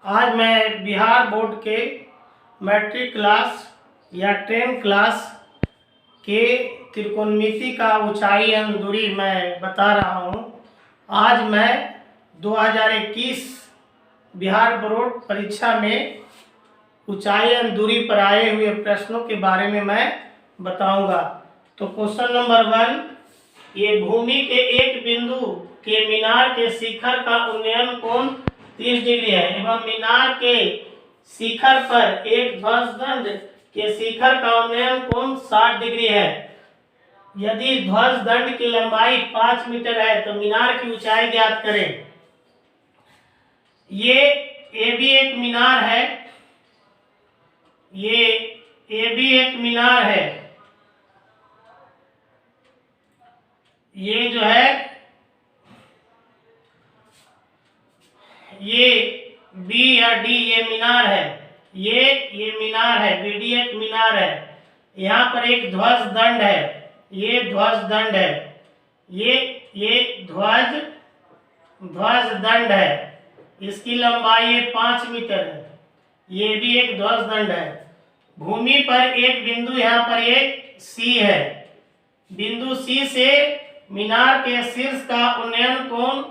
आज मैं बिहार बोर्ड के मैट्रिक क्लास या 10 क्लास के त्रिकोणमिति का ऊंचाई एवं दूरी मैं बता रहा हूं। आज मैं 2021 बिहार बोर्ड परीक्षा में ऊंचाई एवं दूरी पर आए हुए प्रश्नों के बारे में मैं बताऊंगा। तो क्वेश्चन नंबर 1, ये भूमि के एक बिंदु के मीनार के शिखर का उन्नयन कोण 30 डिग्री है एवं मीनार के शिखर पर एक ध्वजदंड के शिखर का उन्नयन कोण 60 डिग्री है। यदि ध्वजदंड की लंबाई 5 मीटर है तो मीनार की ऊंचाई ज्ञात करें। ये भी एक मीनार है, ये भी एक मीनार है। ये जो है ये बी या डी ये मीनार है, ये मीनार है, बीडी एक मीनार है। यहाँ पर एक ध्वज दंड है, ये ध्वज दंड है, ये ध्वज दंड है। इसकी लंबाई 5 मीटर है। ये भी एक ध्वज दंड है। भूमि पर एक बिंदु यहाँ पर एक सी है। बिंदु सी से मीनार के शीर्ष का उन्नयन कोण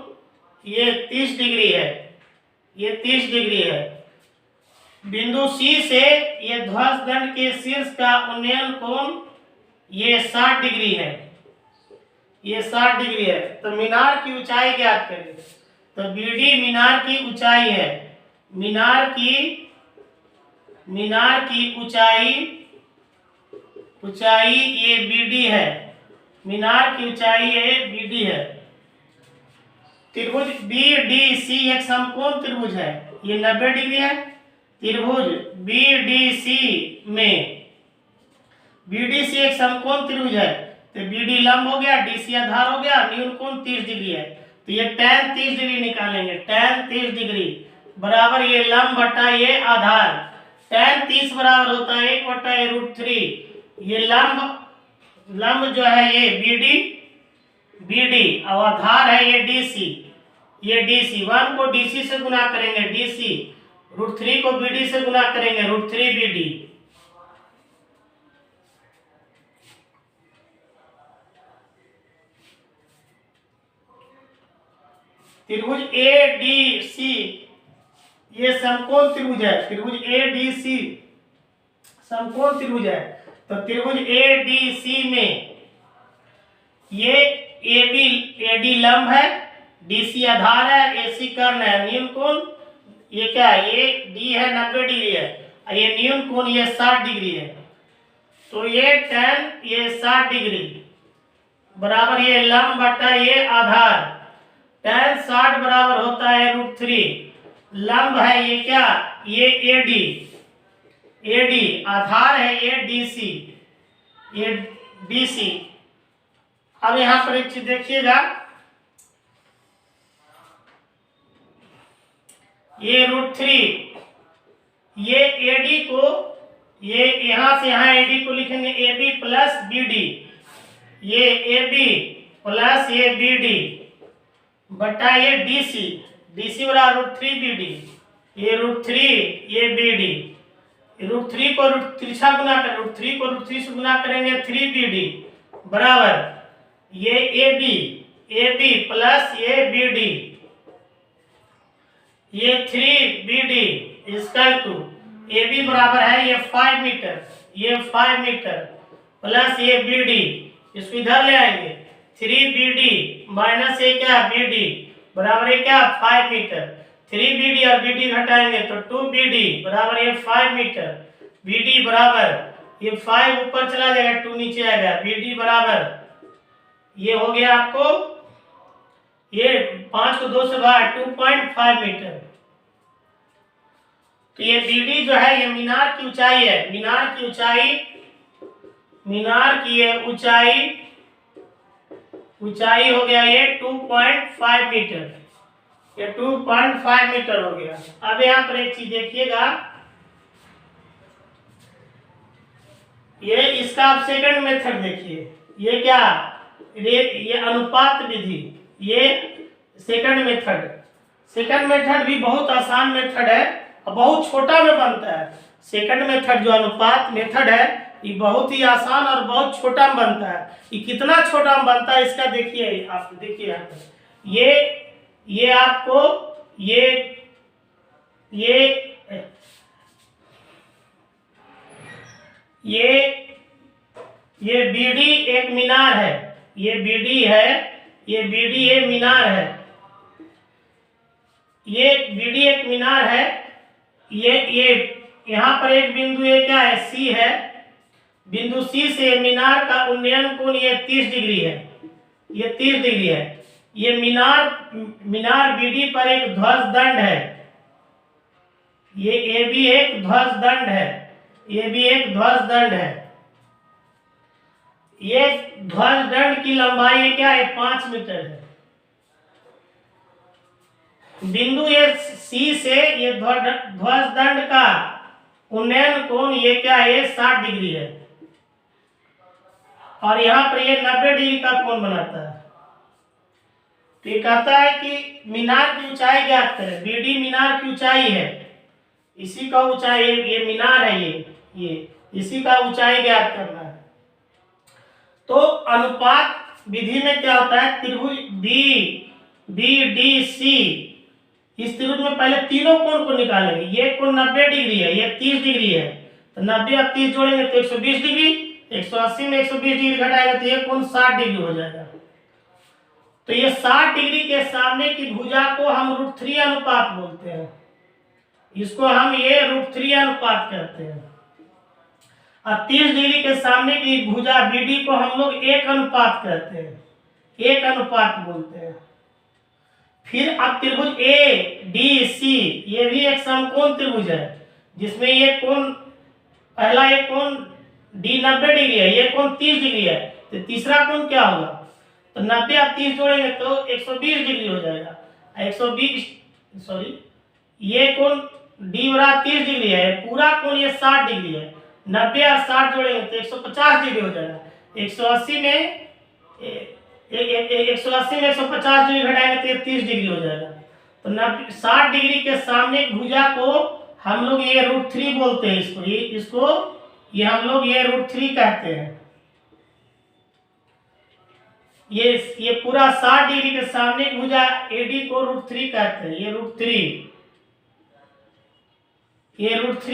ये 30 डिग्री है, ये 30 डिग्री है। बिंदु सी से ये ध्वज दंड के शीर्ष का उन्नयन कोण ये 60 डिग्री है, ये 60 डिग्री है। तो मीनार की ऊंचाई ज्ञात करें। तो बीडी मीनार की ऊंचाई है। मीनार की ऊंचाई ये बीडी है। मीनार की ऊंचाई ये बीडी है। त्रिभुज BDC एक समकोण त्रिभुज है, ये 90 डिग्री है। त्रिभुज BDC में BDC एक समकोण त्रिभुज है, तो BD लंब हो गया, DC आधार हो गया, न्यून कोण 30 डिग्री है। तो ये tan 30 डिग्री निकालेंगे। tan 30 डिग्री बराबर ये लंब बटा ये आधार। tan 30 बराबर होता है 1 बटा √3। ये लंब जो है ये BD और आधार है ये DC। ये DC 1 को DC से गुना करेंगे DC, √3 को BD से गुना करेंगे √3 BD। त्रिभुज ADC ये समकोण त्रिभुज है। त्रिभुज ADC समकोण त्रिभुज है। तो त्रिभुज ADC में ये AD लंब है, DC आधार है, AC कर्ण है, न्यून कोण ये क्या है, ये D है 90 डिग्री है, ये न्यून कोण ये 60 डिग्री है। तो ये tan ये 60 डिग्री बराबर ये लंब बटा ये आधार। tan 60 बराबर होता है √3। लंब है ये क्या, ये AD आधार है ये DC। अब यहां पर एक चीज देखिएगा, ये √3 ये AD को ये यहां से यहां AD को लिखेंगे AB प्लस BD। ये AB प्लस ये BD बटा ये DC बराबर √3 BD। ये √3 ये BD, √3 को तिरछा गुना कर, √3 को √3 से गुना करेंगे 3 BD बराबर ये AB प्लस ये BD, ये 3 BD इक्वल टू AB बराबर है ये 5 मीटर, ये 5 मीटर प्लस ये BD, इसको इधर ले आएंगे 3 BD माइनस ये क्या BD बराबर है क्या 5 मीटर। 3 BD और BD घटाएंगे तो 2 BD बराबर ये 5 मीटर। BD बराबर ये 5 ऊपर चला जाएगा, 2 नीचे आएगा। BD बराबर ये हो गया आपको ये 5 को 2 से भाग 2.5 मीटर। तो ये BD जो है ये मीनार की ऊंचाई है। मीनार की ऊंचाई हो गया ये 2.5 मीटर, ये 2.5 मीटर हो गया। अब यहाँ पर एक चीज देखिएगा, ये इसका आप सेकंड मेथड देखिए। ये क्या, ये अनुपात विधि, ये सेकंड मेथड भी बहुत आसान मेथड है। और बहुत छोटा में बनता है। सेकंड मेथड जो अनुपात मेथड है ये बहुत ही आसान और बहुत छोटा में बनता है। ये कितना छोटा में बनता है इसका देखिए, आप देखिए यहाँ पे ये आपको ये बीडी एक मीनार है, ये बीडी है, ये बीडी एक मीनार है, ये बीडी एक मीनार है। ये यहाँ पर एक बिंदु ये क्या है, सी है। बिंदु सी से मीनार का उन्नयन कोण ये 30 डिग्री है, ये 30 डिग्री है। ये मीनार बीडी पर एक ध्वज दंड है, ये भी एक ध्वज दंड है, ये भी एक ध्वज दंड है। ये ध्वज दंड की लंबाई क्या है, 5 मीटर है। बिंदु ये सी से ये ध्वज दंड का उन्नयन कोण ये क्या है, 60 डिग्री है और यहाँ पर ये 90 डिग्री का कोण बनाता है। तो ये कहता है कि मीनार की ऊंचाई ज्ञात करें। बीडी मीनार की ऊंचाई है, इसी का ऊंचाई, ये मीनार है, ये इसी का ऊंचाई ज्ञात करना है। तो अनुपात विधि में क्या होता है, त्रिभुज बी डी सी, इस त्रिभुज में पहले तीनों कोण को निकालेंगे। ये कोण 90 डिग्री है, ये 30 डिग्री है, तो 90 और 30 जोड़ेंगे तो 120 डिग्री, 180 में 120 डिग्री घटाएंगे तो ये कोण 60 डिग्री हो जाएगा। तो ये 60 डिग्री के सामने की भुजा को हम √3 अनुपात बोलते हैं, इसको हम ये √3 अनुपात कहते हैं। और 30 डिग्री के सामने की भुजा बीडी को हम लोग 1 अनुपात कहते हैं, 1 अनुपात बोलते हैं। फिर अब त्रिभुज ए डी सी, ये भी एक समकोण त्रिभुज है जिसमें ये कोण, पहला ये कोण डी 90 डिग्री है, ये कोण 30 डिग्री है, तो तीसरा कोण क्या होगा, तो 90 और 30 जोड़ेंगे तो 120 डिग्री हो जाएगा। 120 सॉरी, ये कोण डी बराबर 30 डिग्री है, पूरा कोण ये 60 डिग्री है, 90 और 60 जोड़ेंगे तो 150 डिग्री हो जाएगा। 180 में 150 डिग्री घटाएंगे तो 30 डिग्री हो जाएगा। तो 60 डिग्री के सामने भुजा को हम लोग ये √3 बोलते हैं, इसको हम लोग ये √3 कहते हैं। ये पूरा 60 डिग्री के सामने भुजा एडी को √3 कहते हैं, ये √3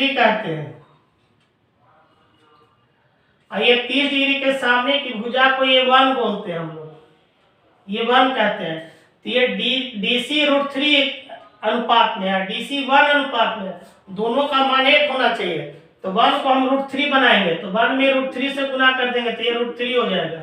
कहते हैं। और ये 30 डिग्री के सामने की भुजा को ये 1 बोलते हैं हम लोग, ये 1 कहते हैं। तो ये डीसी √3 अनुपात में है, डीसी 1 अनुपात में है, दोनों का मान 1 होना चाहिए। तो 1 को हम √3 बनाएंगे तो 1 में √3 से गुना कर देंगे तो ये √3 हो जाएगा।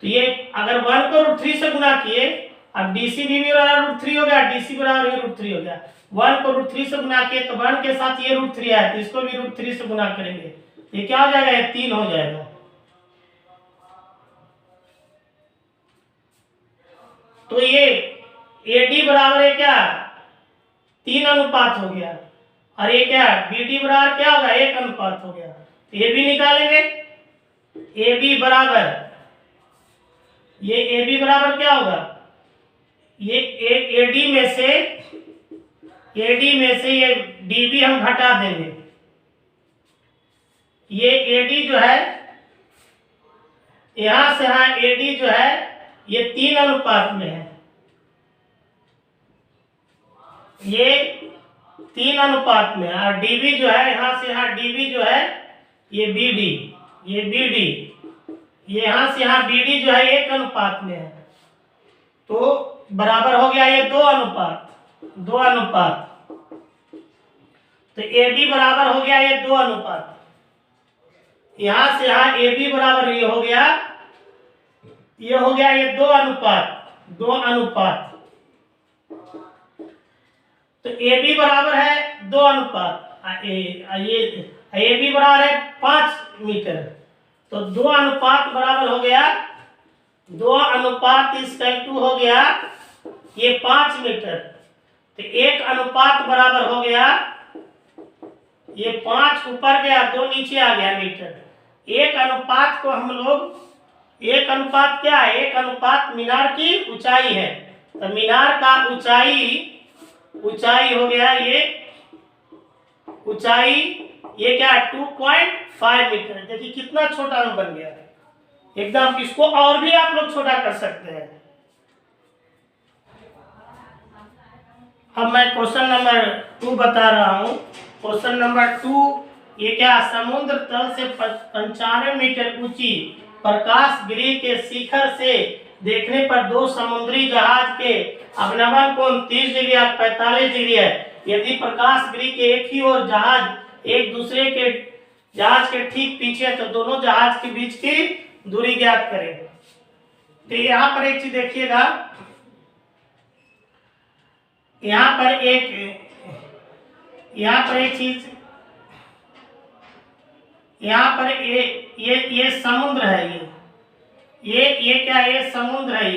तो ये अगर 1 को √3 से गुना किए, अब डीसी भी बराबर √3 हो गया, डीसी बराबर √3 हो गया। 1 को √3 से गुना किए तो 1 के साथ ये √3 आया, तो इसको भी √3 से गुना करेंगे, ये क्या हो जाएगा, ये 3 हो जाएगा। तो ये AD बराबर है क्या, 3 अनुपात हो गया, और ये क्या BD बराबर क्या होगा, 1 अनुपात हो गया। तो ये भी निकालेंगे, AB बराबर, ये AB बराबर क्या होगा, ये AD में से ये DB हम घटा देंगे। ये AD जो है, यहां से यहां AD जो है ये 3 अनुपात में है, ये 3 अनुपात में है। और DB जो है, यहां से यहां DB जो है ये BD, ये यहां से यहां BD जो है 1 अनुपात में है। तो बराबर हो गया ये 2 अनुपात। तो AB बराबर हो गया ये 2 अनुपात। यहां से यहां AB बराबर ये हो गया ये 2 अनुपात। तो AB बराबर है 2 अनुपात, ये AB बराबर है 5 मीटर। तो 2 अनुपात बराबर हो गया, 2 अनुपात = हो गया ये 5 मीटर। तो 1 अनुपात बराबर हो गया, ये 5 ऊपर गया, 2 नीचे आ गया मीटर। 1 अनुपात को हम लोग, 1 अनुपात क्या है, 1 अनुपात मीनार की ऊंचाई है। तो मीनार का ऊंचाई हो गया ये ऊंचाई ये क्या 2.5 मीटर। देखिए कितना छोटा में बन गया एकदम। इसको और भी आप लोग छोटा कर सकते हैं। अब मैं क्वेश्चन नंबर 2 बता रहा हूं। क्वेश्चन नंबर 2, ये क्या समुद्र तल से 95 मीटर ऊंची प्रकाश गृह के शिखर से देखने पर दो समुद्री जहाज के अवनमन कोण 30 डिग्री और 45 डिग्री है। यदि प्रकाश गृह के एक ही ओर जहाज एक दूसरे के जहाज के ठीक पीछे है तो दोनों जहाज के बीच की दूरी ज्ञात करें। तो यहाँ पर एक चीज देखिएगा, यहाँ पर एक चीज, यहाँ पर ये समुद्र है। ये क्या है? ये समुद्र है।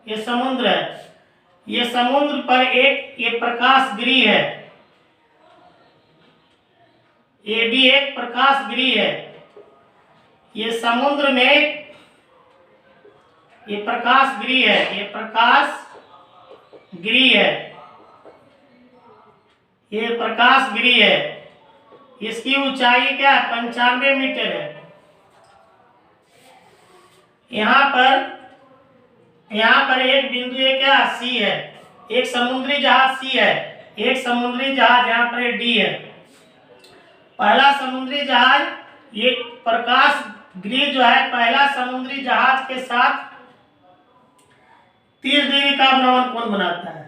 ये समुद्र है। ये समुद्र पर एक ये प्रकाश गृह है। ये भी एक प्रकाश गृह है। ये समुद्र में ये प्रकाश गृह है। ये प्रकाश गृह है। ये प्रकाश गृह है। इसकी ऊंचाई क्या है? 95 मीटर है। यहाँ पर एक बिंदु है क्या? सी है। एक समुद्री जहाज सी है, एक समुद्री जहाज यहाँ पर डी है। पहला समुद्री जहाज, ये प्रकाश गृह जो है पहला समुद्री जहाज के साथ 30 डिग्री का अवनमन कोण बनाता है।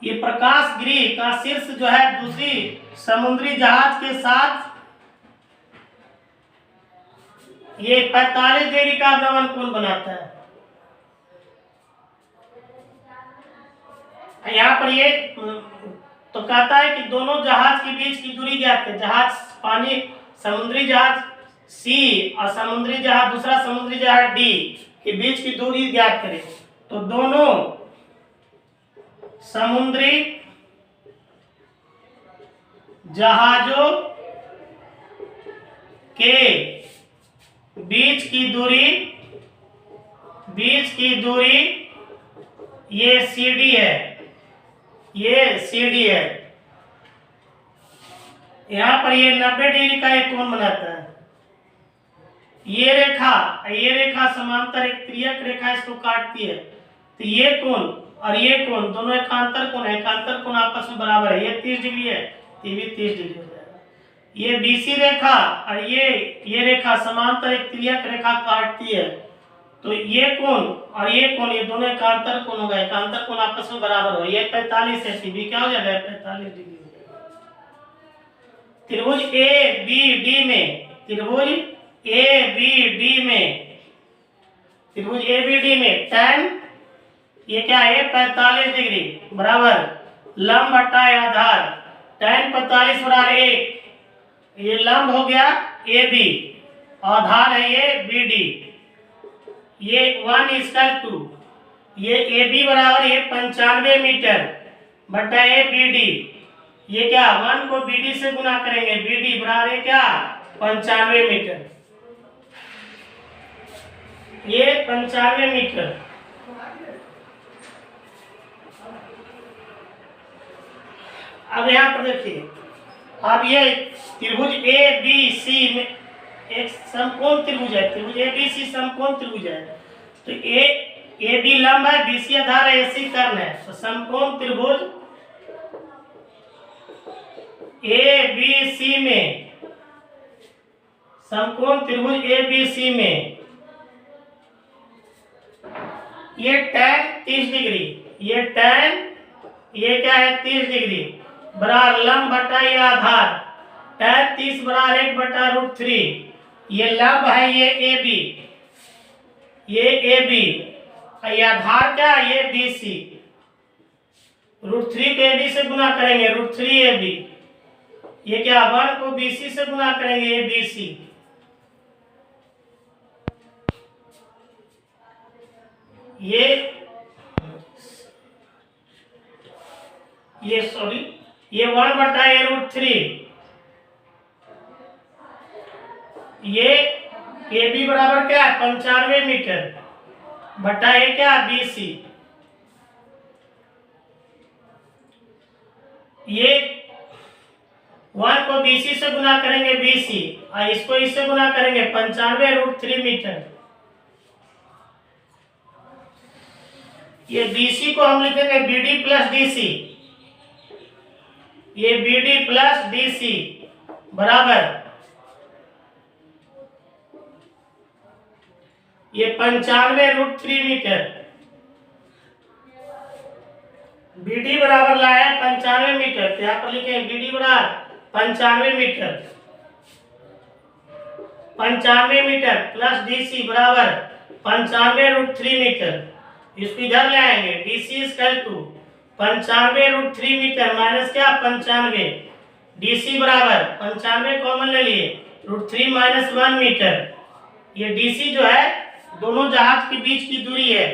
ये प्रकाश गृह का शीर्ष जो है दूसरी समुद्री जहाज के साथ ये 45 डिग्री का अवनमन कोण बनाता है। यहाँ पर ये तो कहता है कि दोनों जहाज के बीच की दूरी ज्ञात है। जहाज पानी समुद्री जहाज सी और समुद्री जहाज दूसरा समुद्री जहाज डी के बीच की दूरी ज्ञात करें। तो दोनों समुद्री जहाजों के बीच की दूरी ये CD है। ये CD है। यहाँ पर ये 90 डिग्री का एक कोण बनाता है। ये रेखा समांतर एक त्रियक रेखा इसको काटती है। तो ये कोण और ये कोण दोनों एकांतर कोण है। एकांतर कोण आपस में बराबर है। ये 30 डिग्री है, ये भी 30 डिग्री हो जाएगा। ये BC रेखा और ये रेखा समांतर एक त्रियक रेखा काटती है। तो ये कोण और ये कोण ये दोनों एकांतर कोण होगा। एकांतर कोण आपस में बराबर हो। ये 45 है, CB क्या हो जाएगा? 45 डिग्री हो जाएगा। त्रिभुज ABD में tan ये क्या है? 45 डिग्री बराबर लंब बटा आधार tan 45 बराबर 1। ये लंब हो गया AB, आधार है ये BD। ये 1:2। ये AB बराबर ये 95 मीटर बटा BD। ये क्या 1 को BD से गुना करेंगे। BD बराबर है क्या? 95 मीटर। ये 95 मीटर। अब यहाँ पर देखिए, अब ये त्रिभुज ABC में एक समकोण त्रिभुज है। त्रिभुज ABC समकोण त्रिभुज है। तो AB लंब है, BC आधार है, AC कर्ण है। तो समकोण त्रिभुज ABC में, समकोण त्रिभुज ABC में ये tan 30 डिग्री, ये क्या है? 30 डिग्री बराबर लंब बटा ये आधार tan 30 बराबर 1/√3। ये लंब है ये AB, ये आधार क्या? ये BC। √3 को AB से गुना करेंगे, √3 AB। ये क्या 1 को BC से गुना करेंगे, ये BC। ये 1/√3। ये AB बराबर क्या है? 95 मीटर बटा ये क्या? BC। 1 को BC से गुना करेंगे BC और इसको इससे गुना करेंगे 95√3 मीटर। ये BC को हम लिखेंगे BD प्लस DC, ये BD प्लस DC बराबर ये 95√3 मीटर। BD बराबर लाया 95 मीटर, तो यहाँ पर लिखेंगे BD बराबर 95 मीटर, 95 मीटर प्लस DC बराबर 95√3 मीटर। इसको इधर ले आएंगे, DC equal to 95√3 metre minus क्या 95, DC बराबर 95 कॉमन ले लिए √3 माइनस 1 मीटर। ये DC जो है दोनों जहाज के बीच की दूरी है,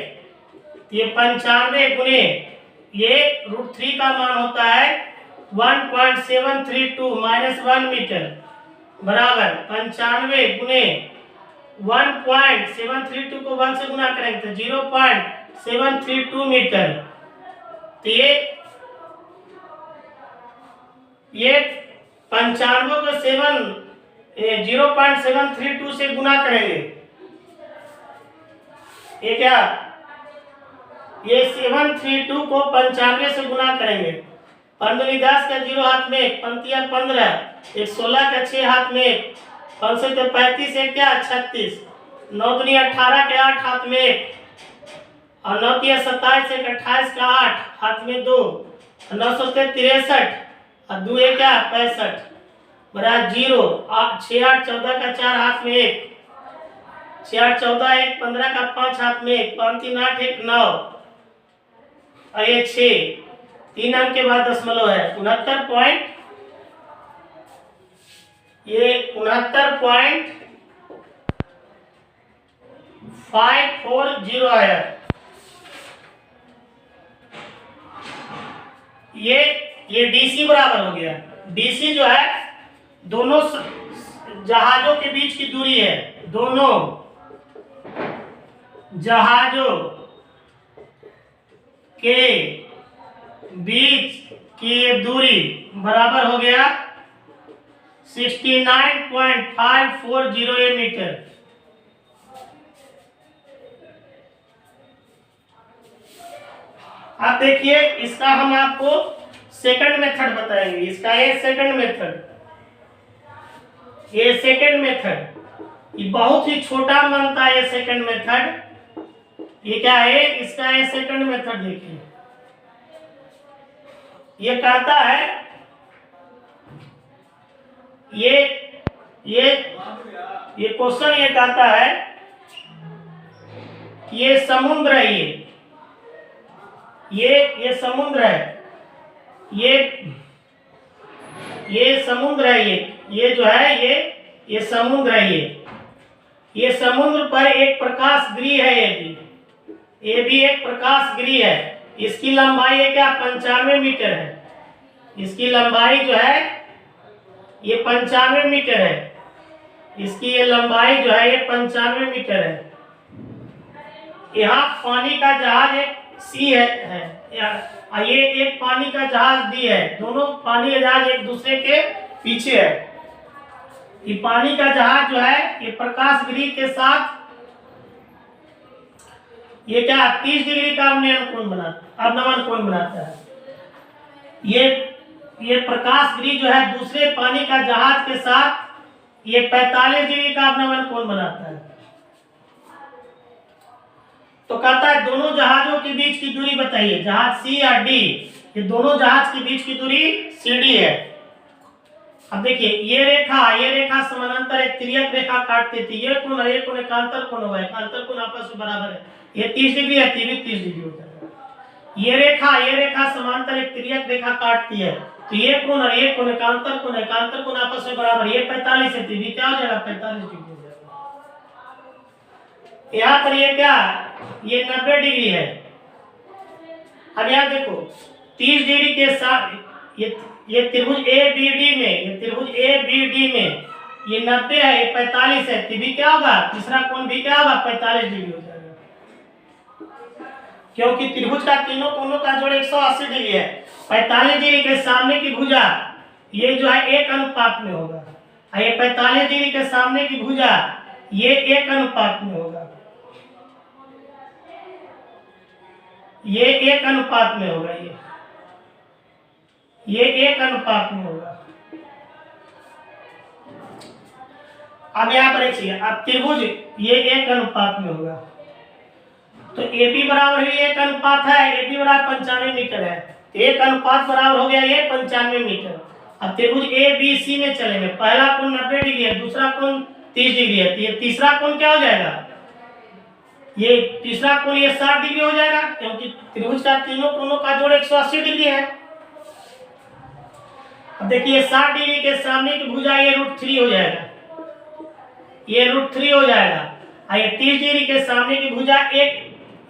ये 95 गुने ये √3 का मान होता है 1.732 माइनस 1 मीटर बराबर 95 गुने 1.732 को 1 से गुना करेंगे तो 0.732 मीटर। तो ये 95 को 0.732 से गुना करेंगे, ये क्या ये 732 को 95 से गुना करेंगे, 15 10 का 0 हाथ में, 15 15, 1 16 का 6 हाथ में, 5 से 35 एक क्या 36, 9 दूनी 18 के 8 हाथ में, और 9 तिया 27 एक 28 का 8 हाथ में 2, 9 से 63 और 2 एक क्या 65 बराबर 0, 6 8 14 का 4 हाथ में 1, 6 8 14 1 15 का 5 हाथ में 1, 5 3 8 1 9 और ये 6 3 अंक के बाद दशमलव है 69 पॉइंट, ये 69.540 आया। ये DC बराबर हो गया। DC जो है दोनों जहाजों के बीच की दूरी है, दोनों जहाजों के बीच की दूरी बराबर हो गया 69.540 मीटर। अब देखिए इसका हम आपको सेकंड मेथड बताएंगे, इसका ये सेकंड मेथड, ये सेकंड मेथड ये बहुत ही छोटा बनता है। ये सेकंड मेथड ये क्या है, इसका ये सेकंड मेथड देखिए, ये कहता है ये क्वेश्चन ये कहता है कि ये समुद्र है, ये समुद्र है, ये समुद्र है, ये जो है ये समुद्र है, ये समुद्र पर एक प्रकाश गृह है, ये भी एक प्रकाश गृह है। इसकी लंबाई है क्या 95 मीटर है, इसकी लंबाई जो है ये 95 मीटर है, इसकी ये लंबाई जो है ये 95 मीटर है। यहाँ पानी का जहाज एक सी है ये एक पानी का जहाज डी है, दोनों पानी का जहाज एक दूसरे के पीछे है। ये पानी का जहाज जो है ये प्रकाश गृह के साथ ये क्या 30 डिग्री का अवनमन कोण बनाता है। ये प्रकाश गृह जो है दूसरे पानी का जहाज के साथ ये 45 डिग्री का अवनमन कोण बनाता है। तो कहता है दोनों जहाजों के बीच की दूरी बताइए, जहाज सी या डी, ये दोनों जहाज के बीच की दूरी CD है। अब देखिए ये रेखा समानांतर एक तिर्यक रेखा काटती थी, ये कोण है, ये कोण एकांतर कोण हुआ है, एकांतर कोण आपस में बराबर है, ये 30 डिग्री है, ये भी 30 डिग्री होता है। ये रेखा समांतर एक तिर्यक रेखा काटती है, तो ये कोण और ये कोण एकांतर कोण आपस में बराबर, ये 45 है, ये क्या हो जाएगा 45 डिग्री हो जाएगा। यहाँ पर ये क्या ये 90 डिग्री है। अब यहाँ देखो 30 डिग्री के साथ ये त्रिभुज ABD में, ये त्रिभुज ABD में ये 90 है, ये 45 है, तो भी क्या होगा तीसरा कोण भी क्या होगा 45 डिग्री हो जाएगा, क्योंकि त्रिभुज का तीनों कोणों का जोड़ 180 डिग्री है। 45 डिग्री के सामने की भुजा ये जो है एक अनुपात में होगा, और ये 45 डिग्री के सामने की भुजा ये एक अनुपात में होगा, ये एक अनुपात में होगा, ये एक अनुपात में होगा। अब यहाँ पर एक चीज, अब त्रिभुज ये एक अनुपात में होगा, तो ए बी बराबर भी एक अनुपात है, ए बी बराबर 95 मीटर है, एक अनुपात बराबर हो गया ये 95 मीटर। अब त्रिभुज ए बी सी में चलेंगे, पहला कोण 90 डिग्री है, दूसरा कोण 30 डिग्री है, तो ये तीसरा कोण क्या हो जाएगा, ये तीसरा कोण ये 60 डिग्री हो जाएगा, क्योंकि त्रिभुज का तीनों कोणों का जोड़ 180 डिग्री है। अब देखिए 60 डिग्री के सामने की भुजा ये √3 हो जाएगा, ये √3 हो जाएगा, और ये 30 डिग्री के सामने की भुजा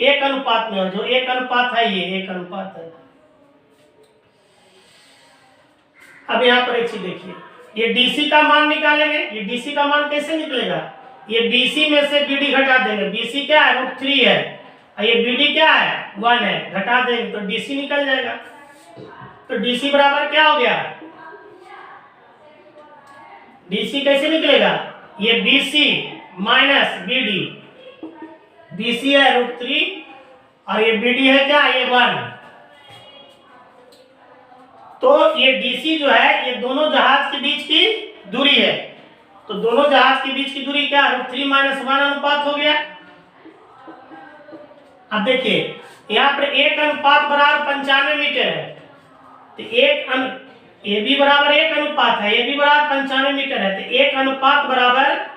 एक अनुपात में हो, जो एक अनुपात है, ये एक अनुपात है। अब यहाँ पर एक चीज देखिए, ये डीसी का मान निकालेंगे, ये डीसी का मान कैसे निकलेगा, ये बीसी में से बीडी घटा देंगे, बीसी क्या है √3 है, और ये बीडी क्या है 1 है, घटा देंगे तो डीसी निकल जाएगा। तो डीसी बराबर क्या हो गया, डीसी कैसे निकलेगा, ये बीसी माइनस बीडी, बीसी है √3 और ये बीडी है क्या, ये 1। तो ये डीसी जो है ये दोनों जहाज के बीच की दूरी है, तो दोनों जहाज के बीच की दूरी क्या, √3 - 1 अनुपात हो गया। अब देखिए यहाँ पर एक अनुपात बराबर 95 मीटर है, तो ए बी बराबर एक अनुपात है, ए बी बराबर 95 मीटर है, तो एक अनुपात बराबर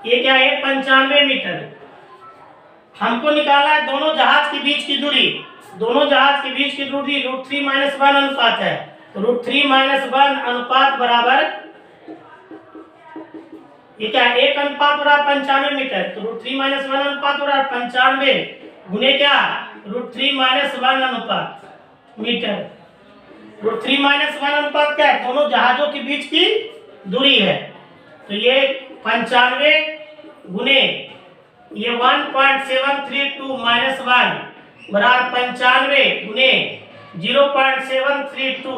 ये क्या है 95 मीटर। हमको निकाला है दोनों जहाज के बीच की दूरी, दोनों जहाज के बीच की दूरी √3 - 1 अनुपात है, तो √3 - 1 अनुपात बराबर ये क्या है एक अनुपात बराबर 95 मीटर, तो √3 - 1 अनुपात बराबर 95 गुने क्या √3 - 1 अनुपात मीटर। √3 - 1 अनुपात क्या है, दोनों जहाजों के बीच की दूरी है, तो ये 95 गुने ये 1.732 - 1 बराबर 95 गुने 0.732,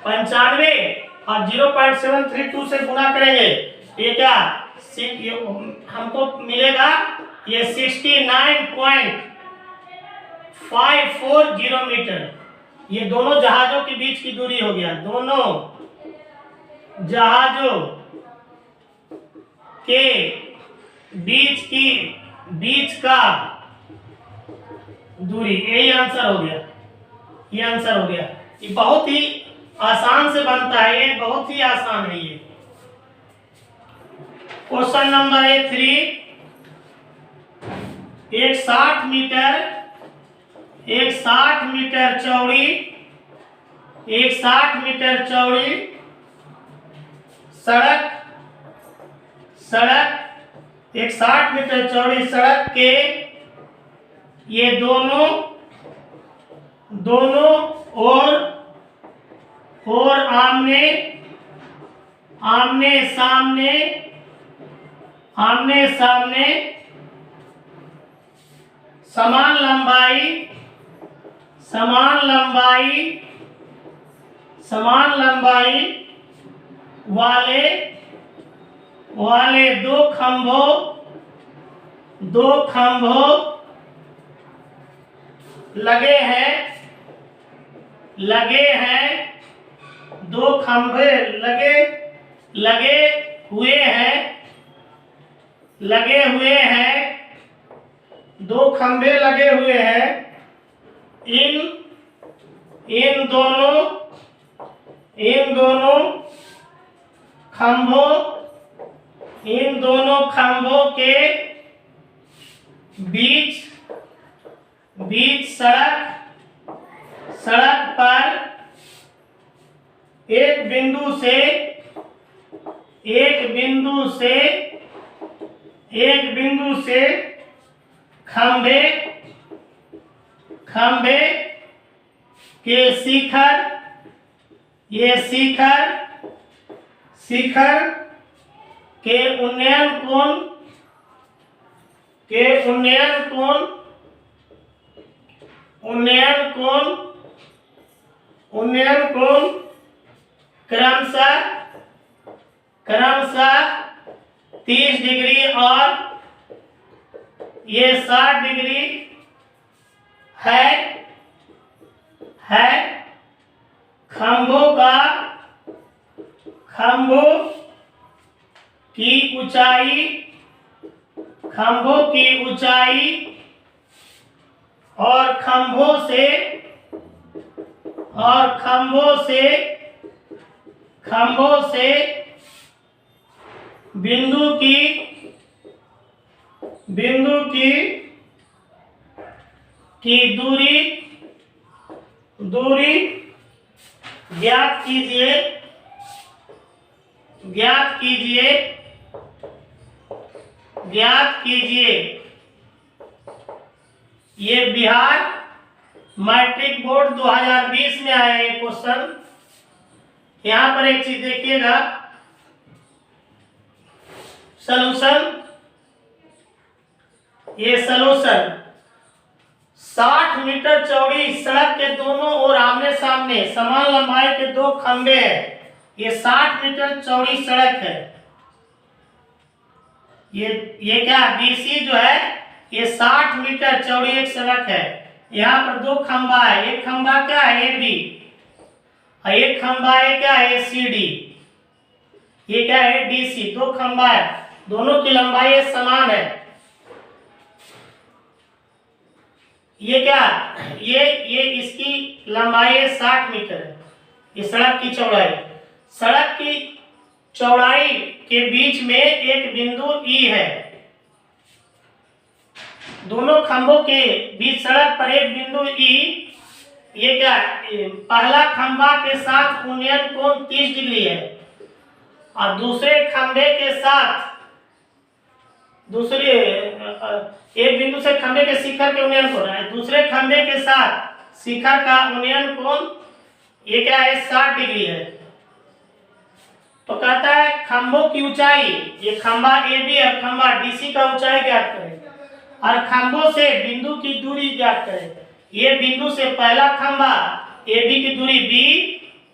95 और 0.732 से गुना करेंगे, ये क्या हमको मिलेगा ये 69.540 मीटर। ये दोनों जहाजों के बीच की दूरी हो गया, दोनों जहाजों के बीच का दूरी, यही आंसर हो गया, ये आंसर हो गया। ये बहुत ही आसान से बनता है, ये बहुत ही आसान है। ये क्वेश्चन नंबर 3, एक 60 मीटर चौड़ी, एक 60 मीटर चौड़ी सड़क, एक 60 मीटर चौड़ी सड़क के ये दोनों और आमने सामने समान लंबाई वाले दो खंभों लगे हैं, दो खंभे लगे हुए हैं, दो खंभे लगे हुए हैं, इन दोनों खंभों के बीच सड़क पर एक बिंदु से खंभे के शिखर के उन्नयन कोण क्रमशः 30 डिग्री और ये 60 डिग्री है खंभों की ऊंचाई और खंभों से बिंदु की दूरी ज्ञात कीजिए। ये बिहार मैट्रिक बोर्ड 2020 में आया ये क्वेश्चन। यहां पर एक चीज देखिएगा, सॉल्यूशन। ये सॉल्यूशन 60 मीटर चौड़ी सड़क के दोनों ओर आमने सामने समान लंबाई के दो खंभे हैं। ये 60 मीटर चौड़ी सड़क है। ये क्या बीसी जो है ये 60 मीटर चौड़ी एक सड़क है। यहाँ पर दो खंभा है, एक खंभा क्या है ए बी और एक खंभा है क्या है सी डी। ये क्या है डी सी। दो खंभा है, दोनों की लंबाई समान है। ये क्या ये इसकी लंबाई 60 मीटर है। ये सड़क की चौड़ाई। सड़क की चौड़ाई के बीच में एक बिंदु ई है। दोनों खंभों के बीच सड़क पर एक बिंदु ई। ये क्या पहला खंभा के साथ उन्नयन कोण 30 डिग्री है और दूसरे खंभे के साथ एक बिंदु से खंभे के शिखर के उन्नयन कोण है। दूसरे खंभे के साथ शिखर का उन्नयन कोण ये क्या है 60 डिग्री है। तो कहता है खंभों की ऊंचाई, ये खंभा ए बी और खंभा डीसी का ऊंचाई ज्ञात करें और खंभों से बिंदु की दूरी ज्ञात करें। ये बिंदु से पहला खंभा ए बी की दूरी बी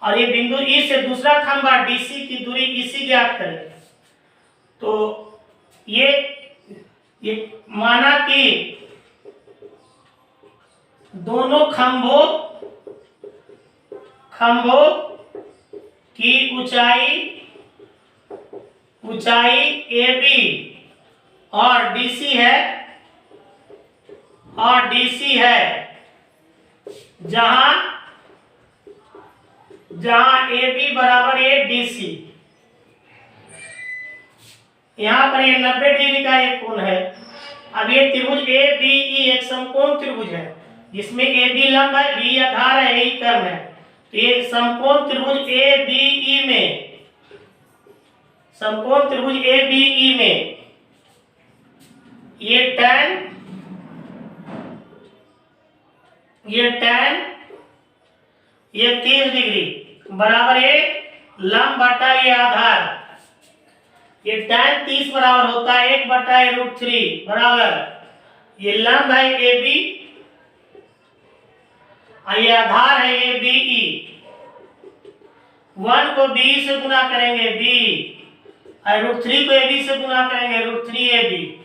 और ये बिंदु ई से दूसरा खंभा डीसी की दूरी इसी ज्ञात करें। तो ये माना कि दोनों खंभों की ऊंचाई ए बी और डीसी है जहां ए बी बराबर ए डीसी। यहां पर ये 90 डिग्री का एक कोण है। अब ये त्रिभुज ए बी ई एक समकोण त्रिभुज है जिसमें ए बी लंब है, बी आधार है, ई कर्ण है। तो ये समकोण त्रिभुज ए बी ई में ये tan ये 30 डिग्री बराबर ये लंब बटा ये आधार। ये tan 30 बराबर होता है 1/√3 बराबर ये लंब है ए बी और ये आधार है ए बी ई। 1 को बी से गुना करेंगे बी और √3 को ए बी से गुना करेंगे √3 ए बी।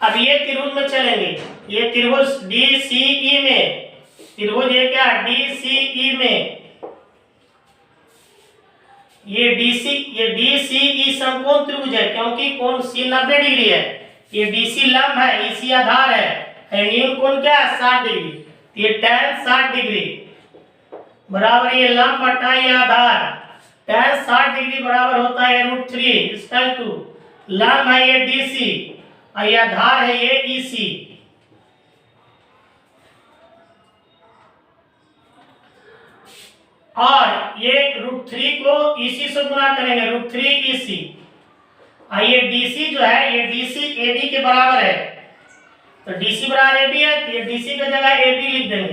अब ये त्रिभुज में चलेंगे। ये त्रिभुज DCE में त्रिभुज ये क्या DCE में ये DCE समकोण त्रिभुज है क्योंकि कोण C 90 डिग्री है। ये DC लंब है, EC आधार है, एंगल कोण क्या है 60 डिग्री। ये tan 60 डिग्री बराबर ये लंब बटा ये आधार। tan 60 डिग्री बराबर होता है √3 इक्वल टू लंब है ये DC और ये आधार है ये EC। और ये √3 को EC से गुना करेंगे √3 EC और ये DC जो है ये DC AB के बराबर है। तो DC बराबर AB है तो ये DC की जगह AB लिख देंगे।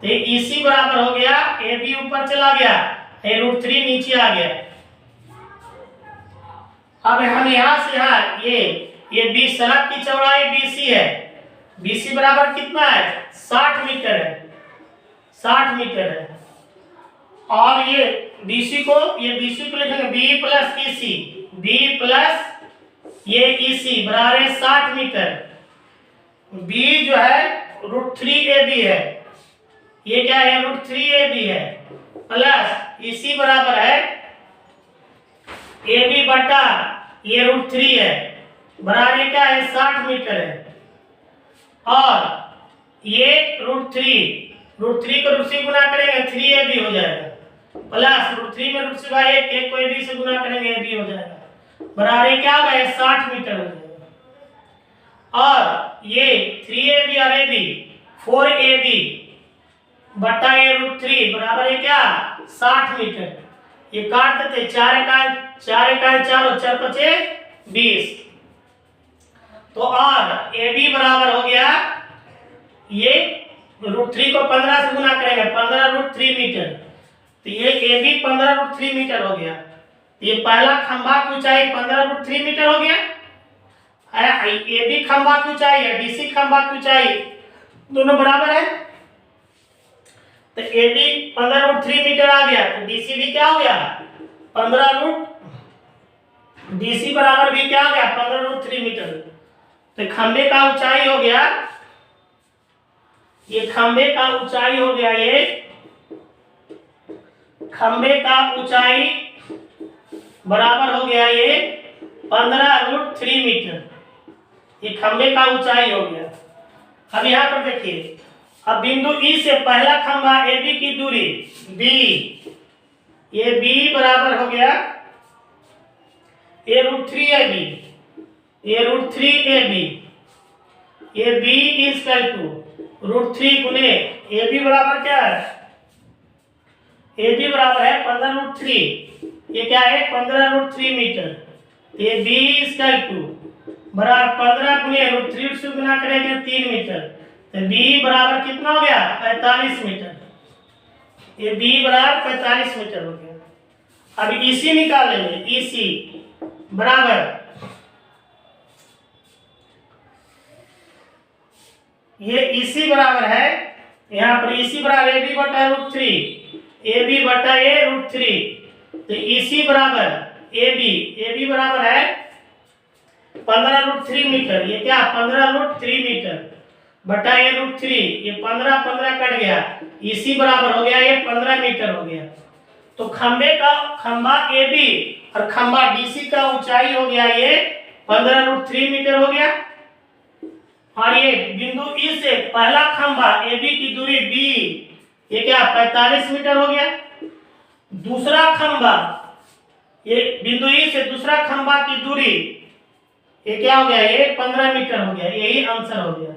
तो ये EC बराबर हो गया AB ऊपर चला गया, ये √3 नीचे आ गया। अब हम यहाँ से यहाँ ये बी सड़क की चौड़ाई BC है, BC बराबर कितना है 60 मीटर है, 60 मीटर है। और ये BC को लिखेंगे B plus EC, B plus ये EC बराबर है 60 मीटर। B जो है √3AB है, ये क्या है √3AB है, प्लस EC बराबर है AB बटा ये √3 है, बराबर क्या है 60 मीटर है। और ये √3 को √3 गुना करेंगे 3AB हो जाएगा, प्लस √3 में √3 का एक को AB से गुना करेंगे AB हो जाएगा, बराबर क्या होगा 60 मीटर हो जाएगा। और ये 3AB और AB 4AB बटा ये √3 बराबर है क्या 60 मीटर। ये काट देते 4 4 और 4 बचे 20। तो और AB बराबर हो गया ये √3 को 15 से गुना करेंगे 15√3 मीटर, तो ये AB 15√3 मीटर हो गया। ये पहला खंभा की ऊंचाई 15√3 मीटर हो गया। AB खंभा की ऊंचाई है, BC खंभा की ऊंचाई दोनों बराबर है, तो AB 15√3 मीटर आ गया, तो BC भी क्या हो गया 15 BC बराबर भी क्या हो गया 15√3 मीटर। तो खंभे का ऊंचाई हो गया, ये खंभे का ऊंचाई हो गया, ये खंभे का ऊंचाई बराबर हो गया ये 15√3 मीटर, ये खंभे का ऊंचाई हो गया। अब यहाँ पर देखिए, अब बिंदु E से पहला खंभा AB की दूरी B, ये B बराबर हो गया ये √3AB, ये √3AB, ये B इक्वल टू √3 गुने AB बराबर क्या है, AB बराबर है 15√3, ये क्या है 15√3 मीटर, ये B इक्वल टू बराबर 15 गुने √3 से गुना करेंगे 3 मीटर, तो B बराबर कितना हो गया 45 मीटर, ये B बराबर 45 मीटर हो गया। अब EC निकालेंगे, EC बराबर ये EC बराबर है, यहाँ पर EC बराबर AB बटा √3, AB बटा ये √3, तो EC बराबर AB बराबर है 15√3 मीटर, ये क्या 15√3 मीटर बटा ये √3, ये 15 कट गया, EC बराबर हो गया ये 15 मीटर हो गया। तो खंभा AB और खंभा DC का ऊंचाई हो गया ये 15√3 मीटर हो गया। और ये बिंदु E से पहला खंभा AB की दूरी B, ये क्या 45 मीटर हो गया। दूसरा खंभा ये बिंदु E से दूसरा खंभा की दूरी ये क्या हो गया ये 15 मीटर हो गया, यही आंसर हो गया।